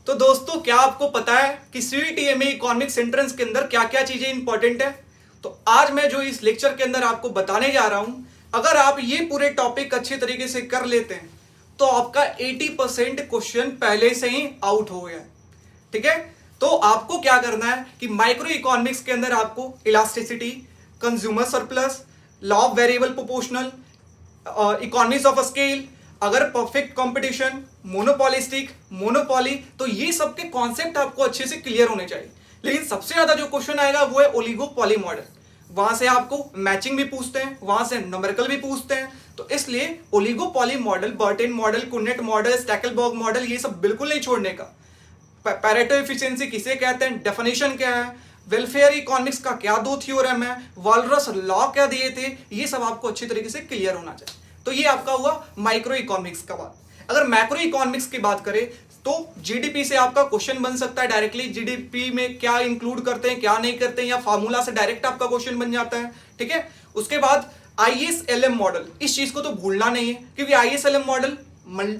तो दोस्तों क्या आपको पता है कि सीईटीएमए इकोनॉमिक्स एंट्रेंस के अंदर क्या क्या चीजें इंपॉर्टेंट है। तो आज मैं जो इस लेक्चर के अंदर आपको बताने जा रहा हूं, अगर आप ये पूरे टॉपिक अच्छे तरीके से कर लेते हैं तो आपका 80% क्वेश्चन पहले से ही आउट हो गया। ठीक है, तो आपको क्या करना है कि माइक्रो इकोनॉमिक्स के अंदर आपको elasticity, consumer surplus, law of variable proportional, economics of scale, अगर परफेक्ट कंपटीशन, मोनोपॉलिस्टिक, मोनोपॉली, तो ये सब के कॉन्सेप्ट आपको अच्छे से क्लियर होने चाहिए। लेकिन सबसे ज्यादा जो क्वेश्चन आएगा वो है ओलिगोपॉली मॉडल। वहां से आपको मैचिंग भी पूछते हैं, वहां से न्यूमेरिकल भी पूछते हैं। तो इसलिए oligopoly model, Bertrand model, Cournot model, Stackelberg model, ये सब बिल्कुल नहीं छोड़ने का। पैरेटो एफिशिएंसी किसे कहते हैं, डेफिनेशन क्या है, वेलफेयर इकोनॉमिक्स का क्या दो थ्योरम है, वालरस लॉ क्या दिए थे, ये सब आपको अच्छी तरीके से क्लियर होना चाहिए। तो ये आपका हुआ माइक्रो इकोनॉमिक्स का बात। अगर मैक्रो इकोनॉमिक्स की बात करें तो जीडीपी से आपका क्वेश्चन बन सकता है डायरेक्टली, जीडीपी में क्या इंक्लूड करते हैं क्या नहीं करते हैं, या फार्मूला से डायरेक्ट आपका क्वेश्चन बन जाता है। ठीक है, उसके बाद आईएसएलएम मॉडल, इस चीज को तो भूलना नहीं है क्योंकि IS-LM model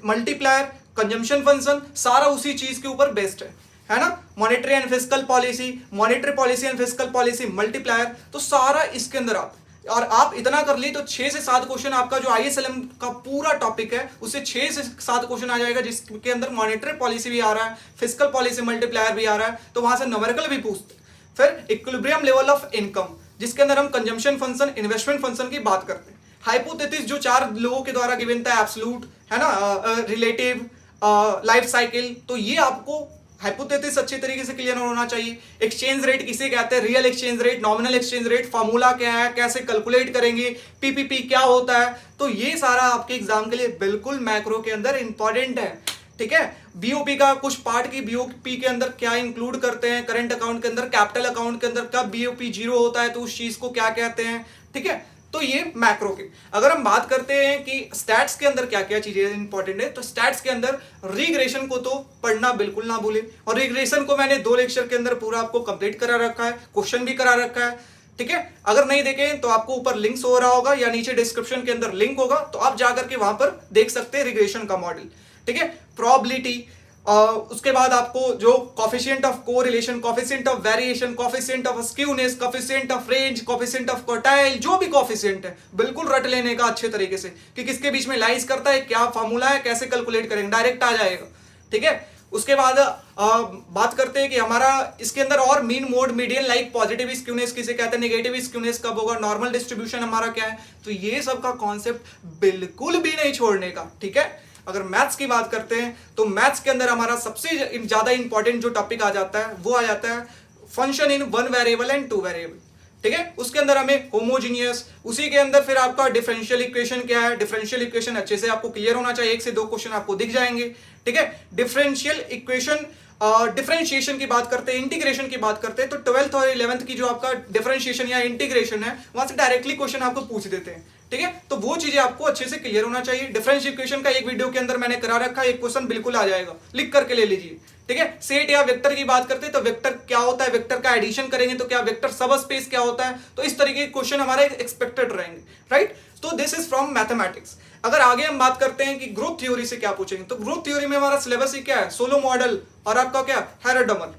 multiplier, consumption function, सारा उसी चीज के ऊपर बेस्ड है ना। Monetary and fiscal policy, monetary policy and fiscal policy, multiplier, तो सारा इसके अंदर और आप इतना कर ली तो 6 से 7 क्वेश्चन आपका जो आईएसएलएम का पूरा टॉपिक है उससे 6 से 7 क्वेश्चन आ जाएगा, जिसके अंदर मॉनेटरी पॉलिसी भी आ रहा है, फिस्कल पॉलिसी, मल्टीप्लायर भी आ रहा है, तो वहां से न्यूमेरिकल भी पूछते। फिर इक्विलिब्रियम लेवल ऑफ इनकम, जिसके अंदर हम कंजम्पशन फंक्शन, इन्वेस्टमेंट फंक्शन की बात करते हैं। हाइपोथेसिस जो 4 लोगों के द्वारा गिवन था, एब्सोल्यूट है ना, रिलेटिव, लाइफ साइकिल, तो ये आपको हाइपोथेसिस अच्छे तरीके से क्लियर होना चाहिए। एक्सचेंज रेट किसे कहते हैं, real exchange rate, nominal exchange rate, formula क्या है, कैसे कैलकुलेट करेंगे, पीपीपी क्या होता है, तो ये सारा आपके एग्जाम के लिए बिल्कुल मैक्रो के अंदर इंपॉर्टेंट है। ठीक है, बीओपी का कुछ पार्ट की बीओपी के अंदर क्या इंक्लूड करते हैं, करंट अकाउंट के अंदर, कैपिटल अकाउंट के अंदर कब बीओपी 0 होता है तो उस चीज को क्या कहते हैं। ठीक है, तो ये मैक्रो के। अगर हम बात करते हैं कि स्टैट्स के अंदर क्या क्या चीजें इंपॉर्टेंट है, तो स्टैट्स के अंदर रिग्रेशन को तो पढ़ना बिल्कुल ना भूलें। और रिग्रेशन को मैंने 2 लेक्चर के अंदर पूरा आपको कंप्लीट करा रखा है, क्वेश्चन भी करा रखा है। ठीक है, अगर नहीं देखें तो आपको ऊपर लिंक्स हो रहा होगा या नीचे डिस्क्रिप्शन के अंदर लिंक होगा, तो आप जाकर के वहां पर देख सकते हैं रिग्रेशन का मॉडल। ठीक है, प्रोबेबिलिटी, उसके बाद आपको जो coefficient of correlation, coefficient of variation, coefficient of skewness, coefficient of range, coefficient of quartile, जो भी कॉफिशिएंट है बिल्कुल रट लेने का अच्छे तरीके से कि किसके बीच में लाइज करता है, क्या फॉर्मूला है, कैसे कैलकुलेट करेंगे, डायरेक्ट आ जाएगा। ठीक है, उसके बाद बात करते हैं कि हमारा इसके अंदर और mean mode, median, like positive skewness किसे कहते हैं, नेगेटिव स्क्यूनेस कब होगा, नॉर्मल डिस्ट्रीब्यूशन हमारा क्या है, तो ये सब का कॉन्सेप्ट बिल्कुल भी नहीं छोड़ने का। ठीक है, अगर मैथ्स की बात करते हैं तो मैथ्स के अंदर हमारा सबसे ज्यादा इंपॉर्टेंट जो टॉपिक आ जाता है वो आ जाता है function in 1 variable and 2 variable. ठीक है, उसके अंदर हमें होमोजीनियस, उसी के अंदर फिर आपका डिफरेंशियल इक्वेशन क्या है, डिफरेंशियल इक्वेशन अच्छे से आपको क्लियर होना चाहिए, 1 से 2 क्वेश्चन आपको दिख जाएंगे। ठीक है, डिफरेंशियल इक्वेशन, डिफरेंशिएशन की बात करते हैं, इंटीग्रेशन की बात करते हैं, तो 12th और 11th की जो आपका डिफरेंशिएशन या इंटीग्रेशन है वहां से डायरेक्टली क्वेश्चन आपको पूछ देते हैं। ठीक है, तो वो चीजें आपको अच्छे से क्लियर होना चाहिए। डिफरेंशियल इक्वेशन का एक वीडियो के अंदर मैंने करा रखा है, एक क्वेश्चन बिल्कुल आ जाएगा, लिख करके ले लीजिए। ठीक है, सेट या वेक्टर की बात करते हैं तो वेक्टर क्या होता है, वेक्टर का एडिशन करेंगे तो क्या वेक्टर सब स्पेस क्या होता है, तो इस तरीके के क्वेश्चन हमारे एक्सपेक्टेड रहेंगे। राइट, तो दिस इज फ्रॉम मैथमेटिक्स। अगर आगे हम बात करते हैं कि ग्रोथ थ्योरी से क्या पूछेंगे, तो ग्रोथ थ्योरी में हमारा सिलेबस ही क्या है, सोलो मॉडल और आपका क्या, हेरोडमर,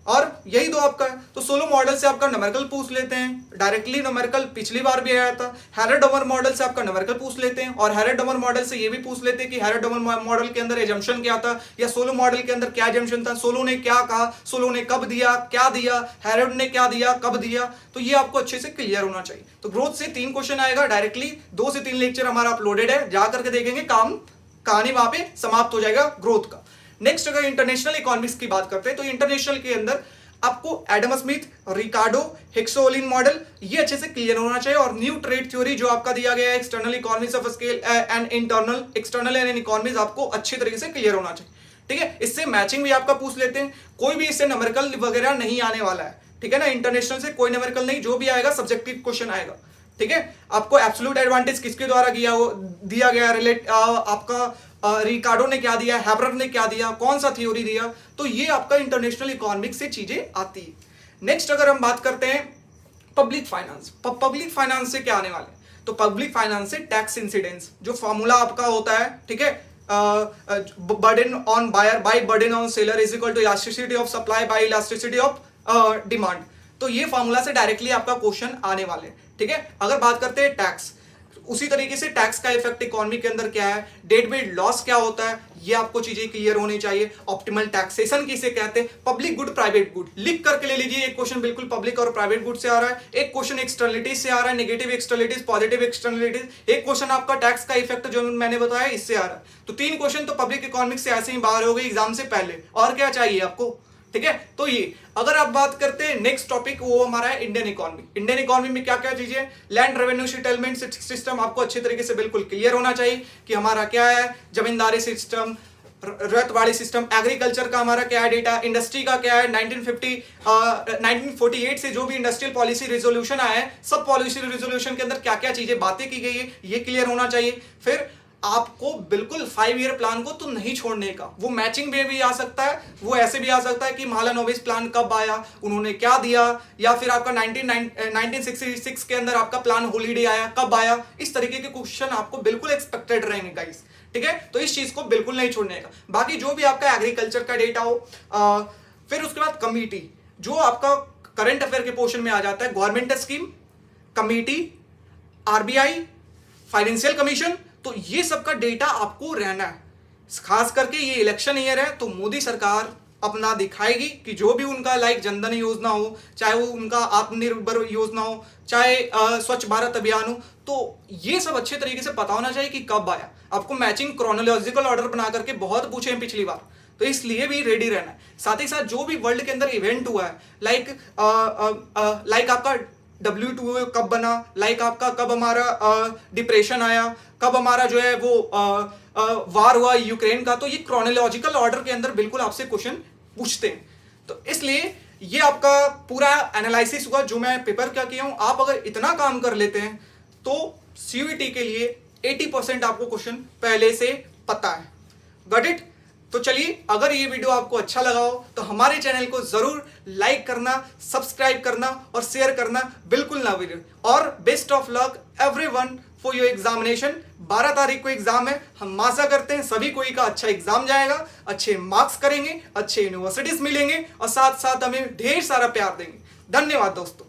और यही दो आपका है। तो सोलो मॉडल से आपका न्यूमेरिकल पूछ लेते हैं, डायरेक्टली न्यूमेरिकल पिछली बार भी आया था। हेरोडमर मॉडल से आपका न्यूमेरिकल पूछ लेते हैं, और हेरोडमर मॉडल से ये भी पूछ लेते हैं कि हेरोडमर मॉडल के अंदर एजम्पशन क्या था, या सोलो मॉडल के अंदर क्या एजम्पशन था, सोलो ने क्या कहा, सोलो ने कब दिया, क्या दिया, हेरोड ने क्या दिया, कब दिया, तो ये आपको अच्छे से क्लियर होना चाहिए। तो ग्रोथ से 3 क्वेश्चन आएगा डायरेक्टली, 2 से 3 लेक्चर हमारा अपलोडेड है, जाकर के देखेंगे, काम कहानी वहां पे समाप्त हो जाएगा ग्रोथ का। नेक्स्ट अगर इंटरनेशनल इकोनॉमिक्स की बात करते हैं तो इंटरनेशनल के अंदर आपको एडम स्मिथ, रिकार्डो, हिक्सोलिन मॉडल, ये अच्छे से क्लियर होना चाहिए। और न्यू ट्रेड थ्योरी जो आपका दिया गया है, external economics of scale and internal, external and economics, आपको अच्छे तरीके से क्लियर होना चाहिए। ठीक है, इससे मैचिंग भी आपका पूछ लेते हैं, कोई भी इससे न्यूमेरिकल वगैरह नहीं आने वाला है। ठीक है ना, इंटरनेशनल से कोई न्यूमेरिकल नहीं, जो भी आएगा सब्जेक्टिव क्वेश्चन आएगा। ठीक है, आपको एब्सोल्यूट एडवांटेज किसके द्वारा दिया गया, रिलेट आपका रिकार्डो ने क्या दिया, हैबरर ने क्या दिया, कौन सा थ्योरी दिया, तो ये आपका इंटरनेशनल इकोनॉमिक्स से चीजें आती है। नेक्स्ट अगर हम बात करते हैं पब्लिक फाइनेंस, पब्लिक फाइनेंस से क्या आने वाले, तो पब्लिक फाइनेंस से टैक्स इंसिडेंस, जो फॉर्मूला आपका होता है, ठीक है, burden on buyer by burden on seller is equal to elasticity of supply by elasticity of demand। तो ये फॉर्मूला से डायरेक्टली आपका क्वेश्चन आने वाले, ठीक है। अगर बात करते हैं टैक्स, उसी तरीके से टैक्स का इफेक्ट इकोनॉमी के अंदर क्या है, डेट बेस्ड लॉस क्या होता है, ये आपको चीजें क्लियर होनी चाहिए। ऑप्टिमल टैक्सेशन किसे कहते हैं, पब्लिक गुड प्राइवेट गुड, लिख करके ले लीजिए। एक क्वेश्चन बिल्कुल पब्लिक और प्राइवेट गुड से आ रहा है, एक क्वेश्चन एक्सटर्नलिटीज से आ रहा है, नेगेटिव एक्सटर्नलिटीज पॉजिटिव एक्सटर्नलिटीज, एक क्वेश्चन आपका टैक्स का इफेक्ट जो मैंने बताया इससे आ रहा है। तो 3 क्वेश्चन तो पब्लिक इकोनॉमिक्स से ऐसे ही बाहर हो गए एग्जाम से पहले, और क्या चाहिए आपको, ठीक है। तो ये अगर आप बात करते हैं नेक्स्ट टॉपिक, वो हमारा है इंडियन इकोनॉमी। इंडियन इकोनॉमी में क्या क्या चीजें, लैंड रेवेन्यू सेटलमेंट सिस्टम आपको अच्छे तरीके से बिल्कुल क्लियर होना चाहिए कि हमारा क्या है, जमींदारी सिस्टम, रतवाड़ी सिस्टम, एग्रीकल्चर का हमारा क्या है डेटा, इंडस्ट्री का क्या है, 1948 से जो भी इंडस्ट्रियल पॉलिसी रिजोल्यूशन आया है, सब पॉलिसी रिजोल्यूशन के अंदर क्या क्या चीजें बातें की गई है, ये क्लियर होना चाहिए। फिर आपको बिल्कुल 5 ईयर प्लान को तो नहीं छोड़ने का, वो मैचिंग में भी आ सकता है, वो ऐसे भी आ सकता है कि महालनोबिस प्लान कब आया, उन्होंने क्या दिया, या फिर आपका 1966 के अंदर आपका प्लान हॉलीडे आया, कब आया, इस तरीके के क्वेश्चन आपको बिल्कुल एक्सपेक्टेड रहेंगे गाइस, ठीक है। तो इस चीज को बिल्कुल नहीं छोड़ने का। बाकी जो भी आपका एग्रीकल्चर का डेटा हो, फिर उसके बाद कमिटी, जो आपका करंट अफेयर के पोर्शन में आ जाता है, government scheme, committee, RBI, financial commission, तो ये सब का डेटा आपको रहना है। खास करके ये इलेक्शन ईयर है, तो मोदी सरकार अपना दिखाएगी कि जो भी उनका लाइक जनधन योजना हो, चाहे वो उनका आत्मनिर्भर योजना हो, चाहे स्वच्छ भारत अभियान हो, तो ये सब अच्छे तरीके से पता होना चाहिए कि कब आया। आपको मैचिंग क्रोनोलॉजिकल ऑर्डर बना करके बहुत पूछे हैं पिछली बार, तो इसलिए भी रेडी रहना है। साथ ही साथ जो भी वर्ल्ड के अंदर इवेंट हुआ है, लाइक आपका W2 कब बना, लाइक आपका कब हमारा डिप्रेशन आया, कब हमारा जो है वो वार हुआ यूक्रेन का, तो ये क्रोनोलॉजिकल ऑर्डर के अंदर बिल्कुल आपसे क्वेश्चन पूछते हैं। तो इसलिए ये आपका पूरा एनालिसिस हुआ जो मैं पेपर क्या किया हूं। आप अगर इतना काम कर लेते हैं तो CUET के लिए 80% आपको क्वेश्चन पहले से पता है। Got it. तो चलिए, अगर ये वीडियो आपको अच्छा लगा हो तो हमारे चैनल को जरूर लाइक करना, सब्सक्राइब करना और शेयर करना बिल्कुल ना भूलिए। और best of luck everyone for your examination. 12 तारीख को एग्जाम है, हम आशा करते हैं सभी कोई का अच्छा एग्जाम जाएगा, अच्छे मार्क्स करेंगे, अच्छे यूनिवर्सिटीज मिलेंगे और साथ साथ हमें ढेर सारा प्यार देंगे। धन्यवाद दोस्तों।